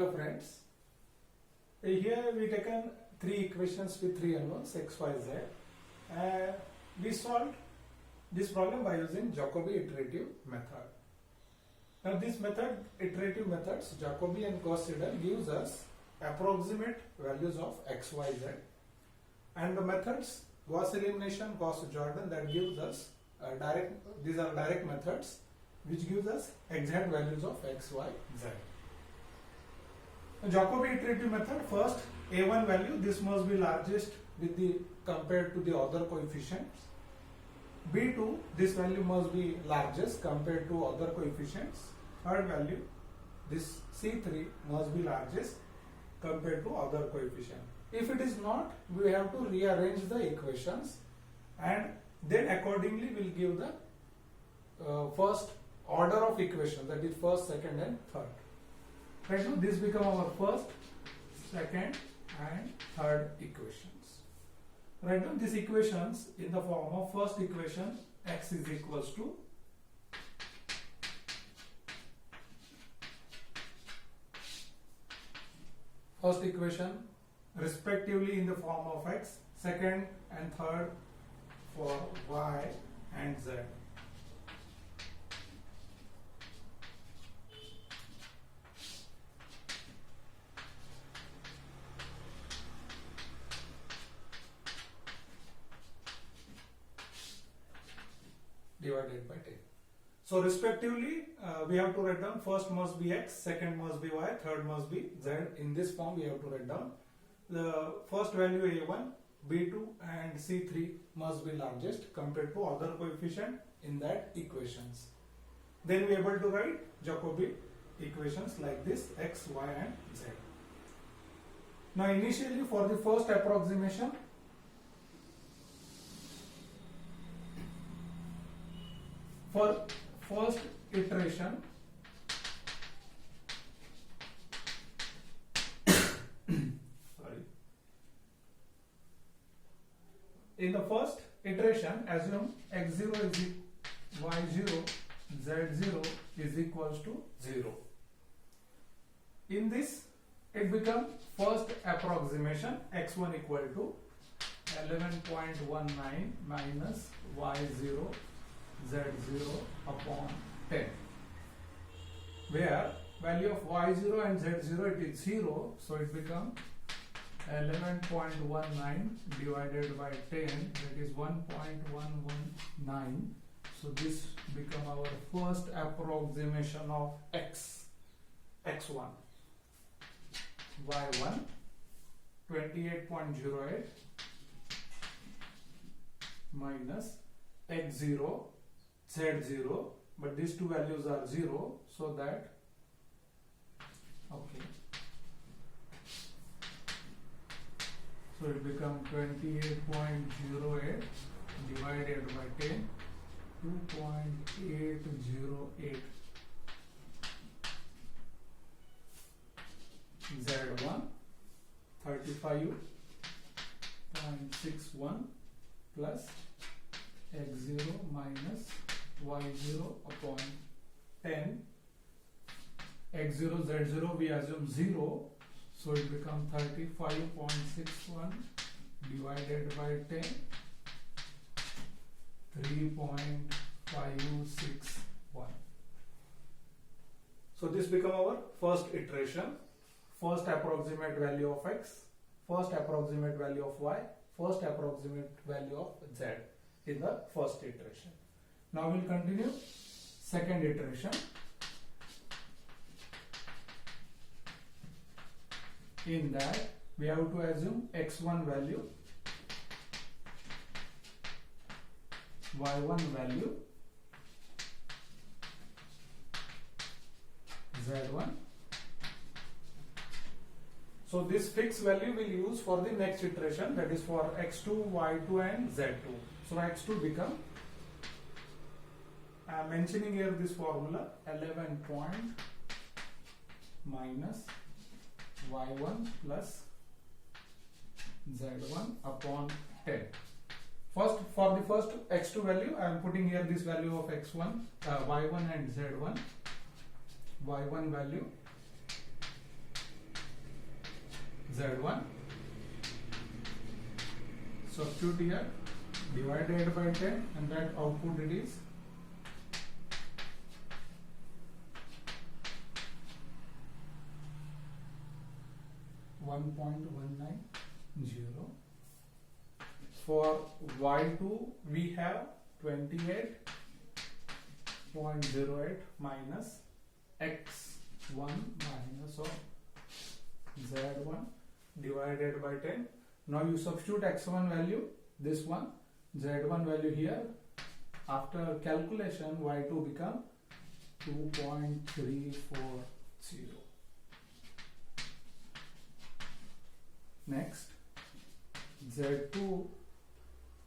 Hello friends, here we taken three equations with three unknowns x, y, z. We solved this problem by using Jacobi iterative method. Now this method, iterative methods, Jacobi and Gauss-Seidel gives us approximate values of x, y, z, and the methods Gauss elimination, Gauss-Jordan, that gives us direct. These are direct methods which gives us exact values of x, y, z. The Jacobi iterative method, first a1 value, this must be largest with the compared to the other coefficients. b2, this value must be largest compared to other coefficients. Third value, this c3 must be largest compared to other coefficients. If it is not, we have to rearrange the equations and then accordingly we will give the first order of equation, that is first, second and third. Right, so this become our first, second and third equations. Right, now these equations in the form of first equation, x is equals to first equation respectively in the form of x, second and third for y and z. Divided by 10. So respectively we have to write down first must be x, second must be y, third must be z. In this form we have to write down the first value a1, b2 and c3 must be largest compared to other coefficient in that equations. Then we are able to write Jacobi equations like this, x, y and z. Now initially for the first approximation, for first iteration, in the first iteration, assume x0 is y0, z0 is equals to 0. In this, it becomes first approximation, x1 equal to 11.19 minus y0 z0 upon 10, where value of y0 and z0 it is 0, so it becomes 11.19 divided by 10, that is 1.119. So this become our first approximation of x, x1, y1 28.08 minus x0 z0, but these two values are 0, so that okay, so it becomes 28.08 divided by 10, 2.808 z1 35.61 plus x0 minus y0 upon 10, x0 z0 we assume 0, so it becomes 35.61 divided by 10, 3.561. So this become our first iteration, first approximate value of x, first approximate value of y, first approximate value of z in the first iteration. Now we will continue second iteration. In that we have to assume x1 value, y1 value, z1. So this fixed value we will use for the next iteration, that is for x2, y2 and z2. So x2 become, I am mentioning here this formula, 11 point minus y1 plus z1 upon 10. First, for the first x2 value, I am putting here this value of x1, y1 and z1. y1 value Z1. Substitute here, divided by 10, and that output it is 1.190. For Y2 we have 28.08 minus X1 minus of Z1 divided by 10. Now you substitute X1 value, this one, Z1 value here. After calculation, Y2 become 2.340. Next, Z2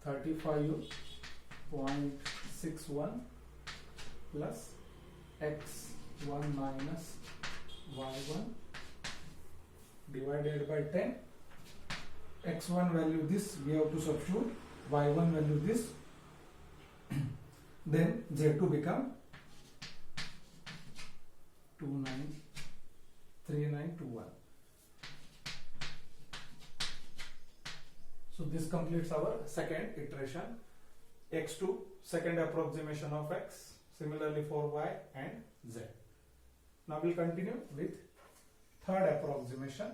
35.61 plus X1 minus Y1 divided by 10. X1 value this we have to substitute, Y1 value this. Then Z2 become 393921. So this completes our second iteration. X2, second approximation of X, similarly for Y and Z. Now we'll continue with third approximation,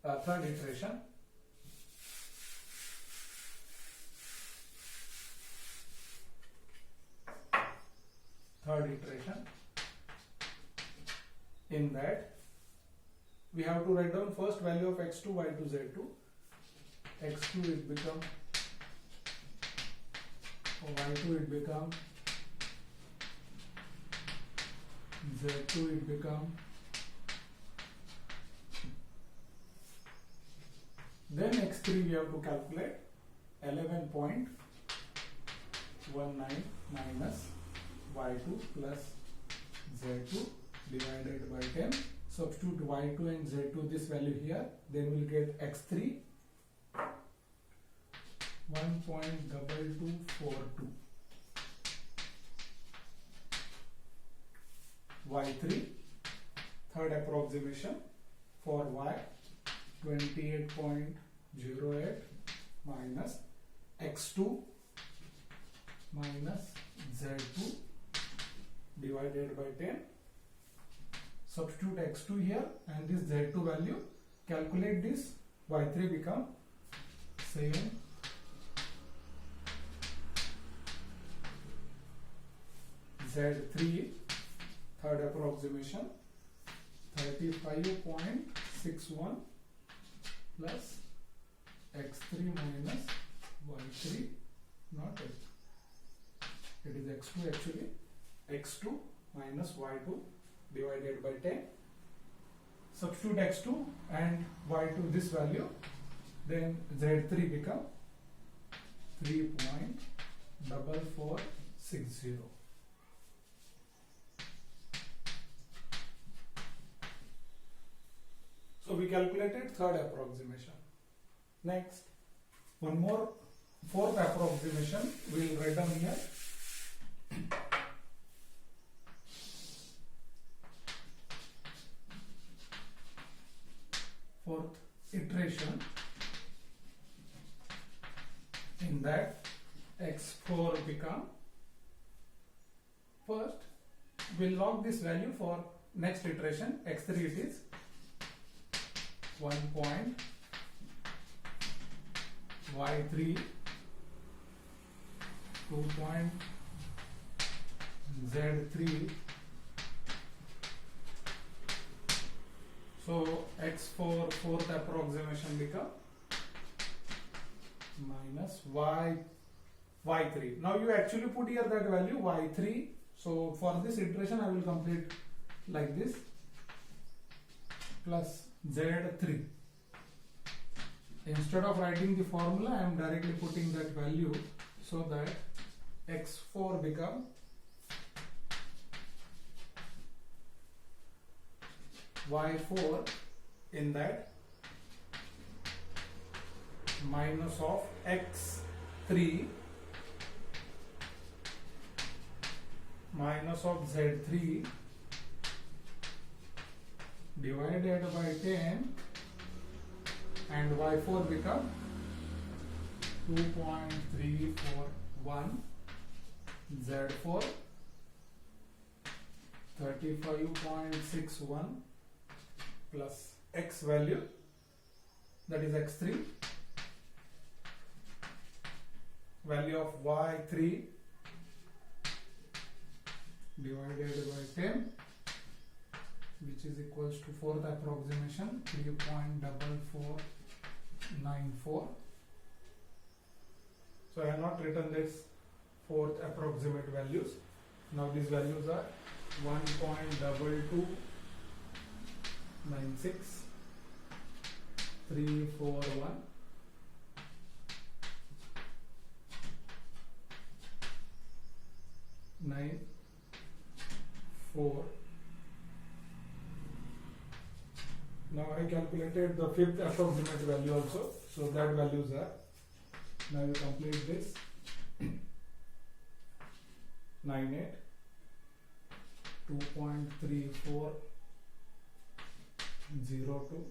third iteration. Third iteration. In that, we have to write down first value of X2, Y2, Z2. X2 it become, or Y2 it become, Z2 it become. Then X3 we have to calculate 11.19 minus Y2 plus Z2 divided by 10. Substitute Y2 and Z2 this value here, then we'll get X3 1.2242. Y3, third approximation for Y, 28.08 minus X2 minus Z2 divided by 10. Substitute X2 here and this Z2 value, calculate this, Y3 become same Z3, third approximation, 35.61 plus X3 minus Y3, not it. It is X2 actually, X2 minus Y2 divided by 10. Substitute X2 and Y2 this value, then Z3 become 3.4460. So we calculated third approximation. Next, one more, fourth approximation we will write down here. Fourth iteration. In that, X4 become, first we'll log this value for next iteration. X3 it is 1 point, Y3 2 point, Z3. So X4 fourth approximation become minus Y3. Now you actually put here that value Y3. So for this iteration I will complete like this, plus Z3. Instead of writing the formula, I am directly putting that value so that X4 become Y4 in that minus of X3 minus of Z3 divided by 10 and y4 become 2.341, z4 35.61 plus x value, that is x3, value of y3 divided by 10, which is equals to fourth approximation 3.4494. So I have not written this fourth approximate values. Now these values are 1.2296, 341, 9.4. Now I calculated the fifth approximate value also, so that values are, now you complete this, 98, 2.3402,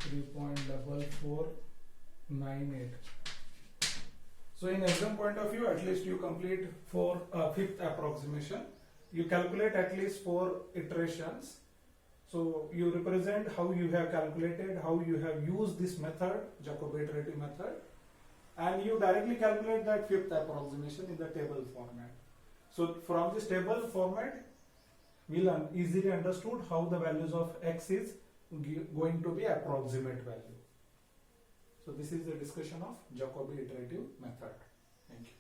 3.4498. So in exam point of view, at least you complete fifth approximation. You calculate at least 4 iterations. So you represent how you have calculated, how you have used this method, Jacobi iterative method, and you directly calculate that fifth approximation in the table format. So from this table format, we'll easily understood how the values of x is going to be approximate value. So this is the discussion of Jacobi iterative method. Thank you.